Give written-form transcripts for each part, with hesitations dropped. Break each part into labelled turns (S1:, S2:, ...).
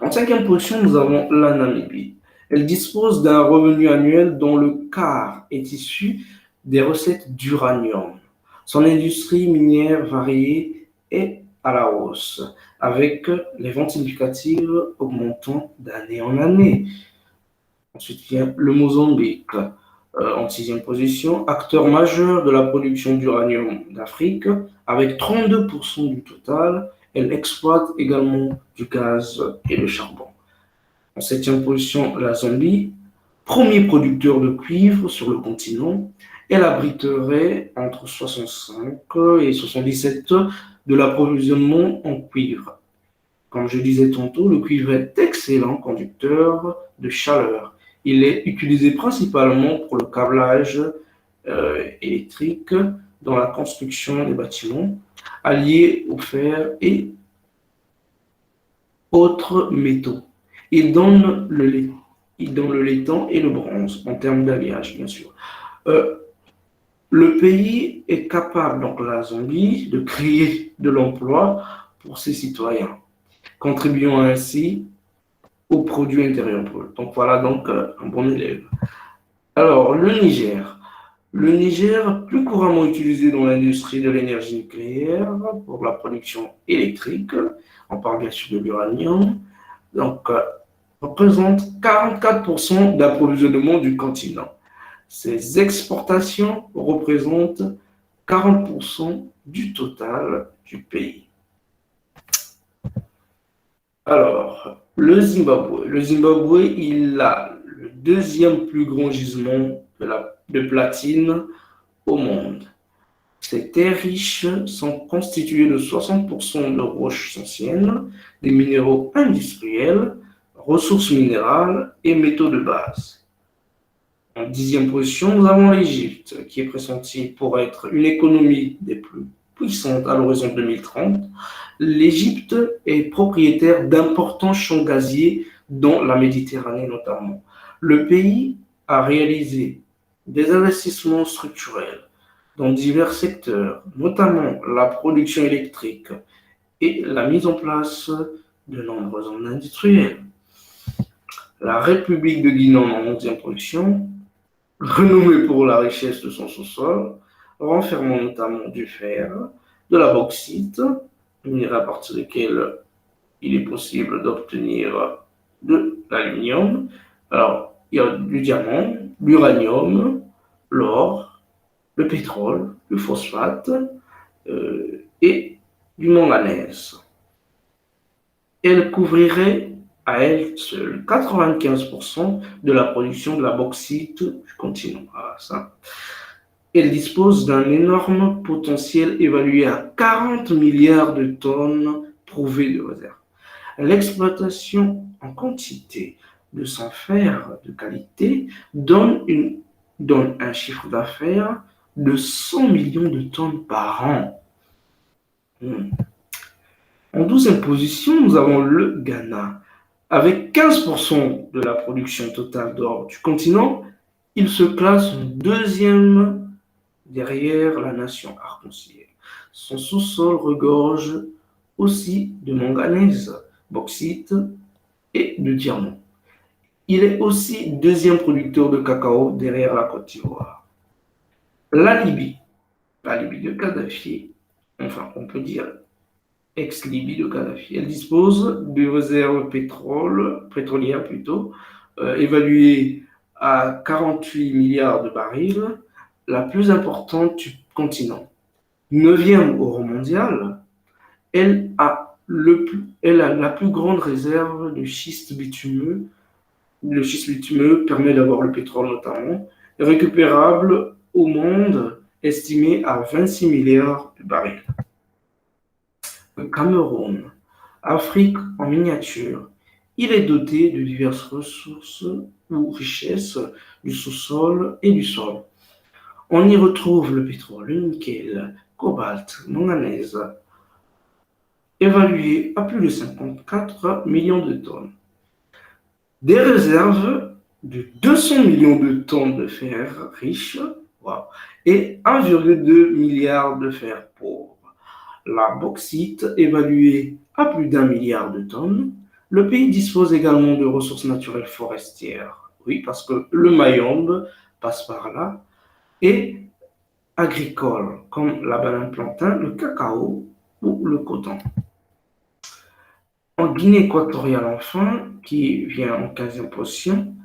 S1: En cinquième position, nous avons la Namibie. Elle dispose d'un revenu annuel dont le quart est issu des recettes d'uranium. Son industrie minière variée est à la hausse, avec les ventes significatives augmentant d'année en année. Ensuite vient le Mozambique, en sixième position, acteur majeur de la production d'uranium d'Afrique, avec 32% du total. Elle exploite également du gaz et le charbon. En septième position, la Zambie, premier producteur de cuivre sur le continent. Elle abriterait entre 65 et 77 de l'approvisionnement en cuivre. Comme je disais tantôt, le cuivre est excellent conducteur de chaleur. Il est utilisé principalement pour le câblage électrique dans la construction des bâtiments, allié au fer et autres métaux. Il donne le lait. Il donne le laiton et le bronze en termes d'alliage, bien sûr. Euh, le pays est capable, donc la Zambie, de créer de l'emploi pour ses citoyens, contribuant ainsi au produit intérieur brut. Donc voilà donc un bon élève. Alors, le Niger. Le Niger, plus couramment utilisé dans l'industrie de l'énergie nucléaire pour la production électrique, on parle bien sûr de l'uranium, donc représente 44% d'approvisionnement du continent. Ses exportations représentent 40% du total du pays. Alors, le Zimbabwe. Le Zimbabwe, il a le deuxième plus grand gisement de platine au monde. Ces terres riches sont constituées de 60% de roches anciennes, des minéraux industriels, ressources minérales et métaux de base. En dixième position, nous avons l'Égypte, qui est pressentie pour être une économie des plus puissantes à l'horizon 2030. L'Égypte est propriétaire d'importants champs gaziers, dont la Méditerranée notamment. Le pays a réalisé des investissements structurels dans divers secteurs, notamment la production électrique et la mise en place de nombreuses zones industrielles. La République de Guinée en 11e position, renommée pour la richesse de son sous-sol, renfermant notamment du fer, de la bauxite, minerai à partir desquels il est possible d'obtenir de l'aluminium. Alors, il y a du diamant, l'uranium, l'or, le pétrole, le phosphate et du manganèse. Elle couvrirait à elle seule 95% de la production de la bauxite du continent. Ah, ça. Elle dispose d'un énorme potentiel évalué à 40 milliards de tonnes prouvées de réserve. L'exploitation en quantité de son fer de qualité donne un chiffre d'affaires de 100 millions de tonnes par an. En 12e position, nous avons le Ghana. Avec 15% de la production totale d'or du continent, il se classe en deuxième derrière la nation arc-en-ciel. Son sous-sol regorge aussi de manganèse, bauxite et de diamants. Il est aussi deuxième producteur de cacao derrière la Côte d'Ivoire. La Libye de Kadhafi, enfin on peut dire ex-Libye de Kadhafi, elle dispose de réserves pétrolières plutôt, évaluées à 48 milliards de barils, la plus importante du continent. 9e au rang mondial, elle a la plus grande réserve de schiste bitumeux. Le schiste bitumeux permet d'avoir le pétrole notamment, récupérable au monde, estimé à 26 milliards de barils. Le Cameroun, Afrique en miniature, il est doté de diverses ressources ou richesses du sous-sol et du sol. On y retrouve le pétrole, le nickel, cobalt, manganèse, évalué à plus de 54 millions de tonnes. Des réserves de 200 millions de tonnes de fer riche et 1,2 milliard de fer pauvre. La bauxite, évaluée à plus d'1 milliard de tonnes, Le pays dispose également de ressources naturelles forestières. Oui, parce que le Mayombe passe par là. Et agricoles, comme la banane plantain, le cacao ou le coton. En Guinée équatoriale, enfin, qui vient en 15e position,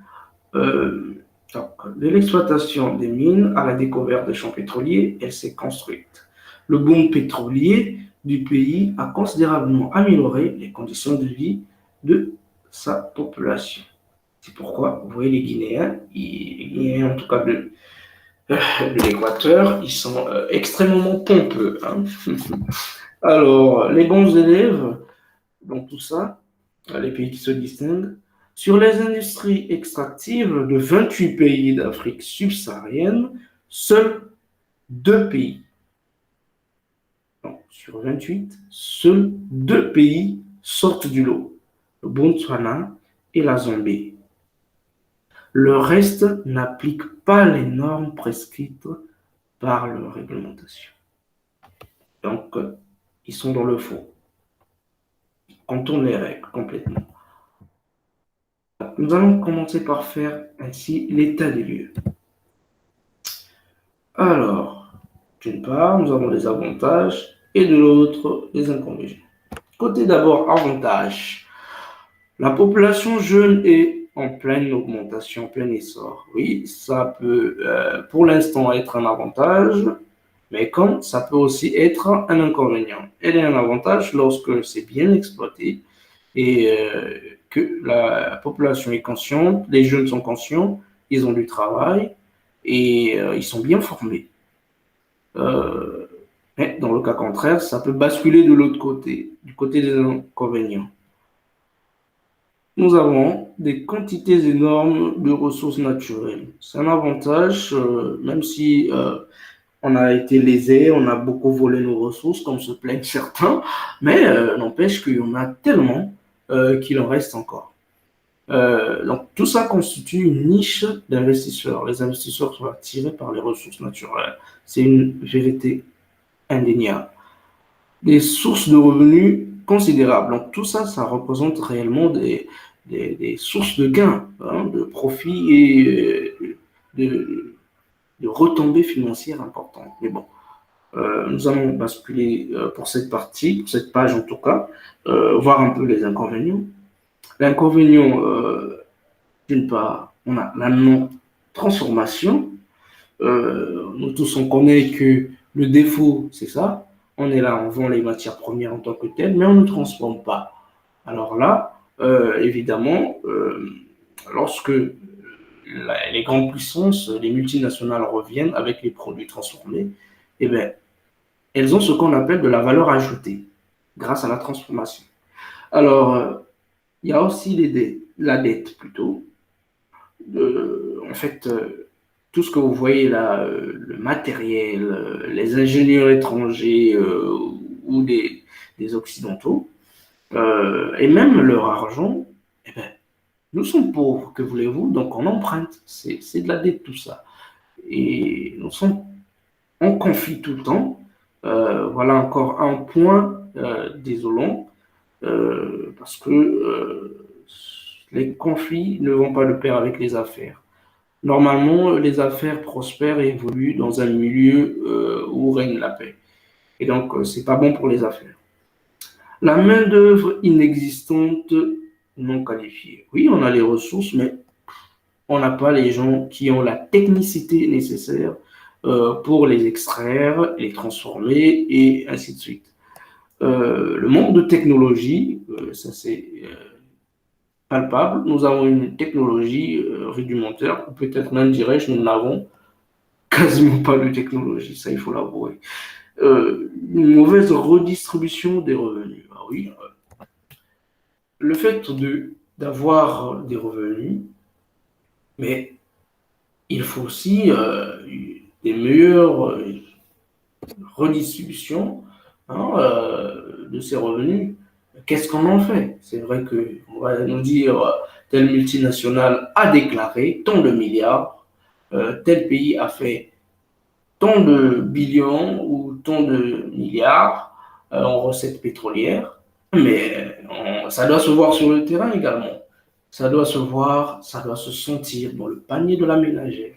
S1: euh, donc, de l'exploitation des mines à la découverte des champs pétroliers, elle s'est construite. Le boom pétrolier du pays a considérablement amélioré les conditions de vie de sa population. C'est pourquoi, vous voyez, les Guinéens en tout cas de l'Équateur, ils sont extrêmement pompeux, hein. Alors, les bons élèves dans tout ça, les pays qui se distinguent, sur les industries extractives de 28 pays d'Afrique subsaharienne, seuls deux pays, non, sur 28, seuls deux pays sortent du lot, le Botswana et la Zambie. Le reste n'applique pas les normes prescrites par leur réglementation. Donc, ils sont dans le faux. Ils contournent les règles complètement. Nous allons commencer par faire ainsi l'état des lieux. Alors, d'une part, nous avons les avantages et de l'autre, les inconvénients. Côté d'abord avantages, la population jeune est en pleine augmentation, en plein essor. Oui, ça peut pour l'instant être un avantage, mais comme ça peut aussi être un inconvénient. Elle est un avantage lorsque c'est bien exploité et que la population est consciente, les jeunes sont conscients, ils ont du travail et ils sont bien formés. Euh, mais dans le cas contraire, ça peut basculer de l'autre côté, du côté des inconvénients. Nous avons des quantités énormes de ressources naturelles. C'est un avantage, même si on a été lésé, on a beaucoup volé nos ressources, comme se plaignent certains, mais n'empêche qu'il y en a tellement qu'il en reste encore. Donc, tout ça constitue une niche d'investisseurs. Les investisseurs sont attirés par les ressources naturelles. C'est une vérité indéniable. Des sources de revenus considérables. Donc, tout ça, ça représente réellement des sources de gains, hein, de profits et de retombées financières importantes. Mais bon, nous allons basculer pour cette partie, pour cette page en tout cas, voir un peu les inconvénients. L'inconvénient, d'une part, on a la non-transformation. Nous tous, on connaît que le défaut, c'est ça. On est là, on vend les matières premières en tant que telles, mais on ne transforme pas. Alors là, évidemment, lorsque les grandes puissances, les multinationales reviennent avec les produits transformés, eh bien, elles ont ce qu'on appelle de la valeur ajoutée grâce à la transformation. Alors, il y a aussi la dette plutôt. En fait, tout ce que vous voyez là, le matériel, les ingénieurs étrangers ou des Occidentaux, et même leur argent, eh ben, nous sommes pauvres, que voulez-vous, donc on emprunte. C'est de la dette tout ça. Et nous sommes en conflit tout le temps. Voilà encore un point désolant, parce que les conflits ne vont pas de pair avec les affaires. Normalement, les affaires prospèrent et évoluent dans un milieu où règne la paix. Et donc, c'est pas bon pour les affaires. La main-d'œuvre inexistante, non qualifiée. Oui, on a les ressources, mais on n'a pas les gens qui ont la technicité nécessaire pour les extraire, les transformer et ainsi de suite. Le manque de technologie, ça c'est palpable. Nous avons une technologie rudimentaire, ou peut-être même dirais-je, nous n'avons quasiment pas de technologie, ça il faut l'avouer. Une mauvaise redistribution des revenus. Ah oui, le fait d'avoir des revenus, mais il faut aussi des meilleures redistributions, hein, de ces revenus. Qu'est-ce qu'on en fait? C'est vrai qu'on va nous dire telle multinationale a déclaré tant de milliards, tel pays a fait tant de billions ou tant de milliards en recettes pétrolières, mais ça doit se voir sur le terrain également. Ça doit se voir, ça doit se sentir dans le panier de la ménagère.